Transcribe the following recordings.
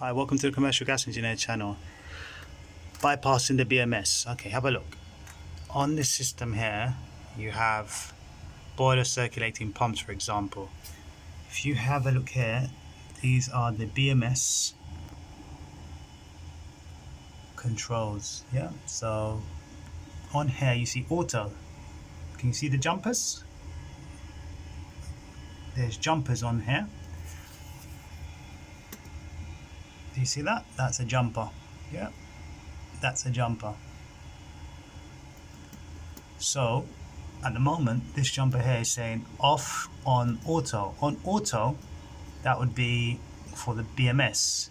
Hi, welcome to the Commercial Gas Engineer channel. Bypassing the BMS. Okay, have a look. On this system here, you have boiler circulating pumps, for example. If you have a look here, these are the BMS controls. Yeah, so on here you see auto. Can you see the jumpers? There's jumpers on here. Do you see that? That's a jumper. Yeah, that's a jumper. So at the moment, this jumper here is saying off on auto. On auto, that would be for the BMS.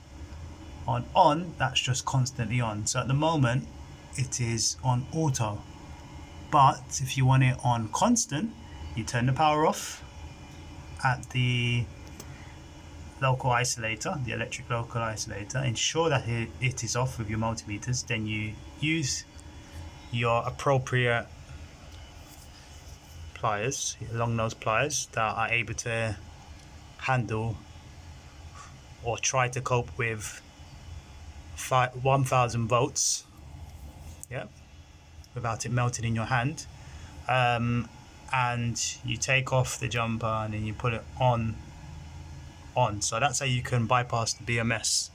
On, that's just constantly on. So at the moment, it is on auto. But if you want it on constant, you turn the power off at the local isolator, the electric local isolator. Ensure that it is off with your multimeters. Then you use your appropriate pliers, long nose pliers that are able to handle or try to cope with 1000 volts, yeah, without it melting in your hand. And you take off the jumper and then you put it on. So that's how you can bypass the BMS,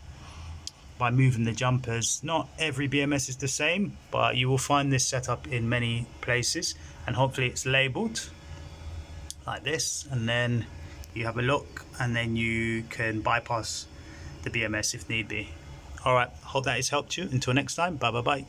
by moving the jumpers. Not every BMS is the same, but you will find this setup in many places, and hopefully it's labeled like this, and then you have a look and then you can bypass the BMS if need be. Alright, hope that has helped you. Until next time, bye bye bye.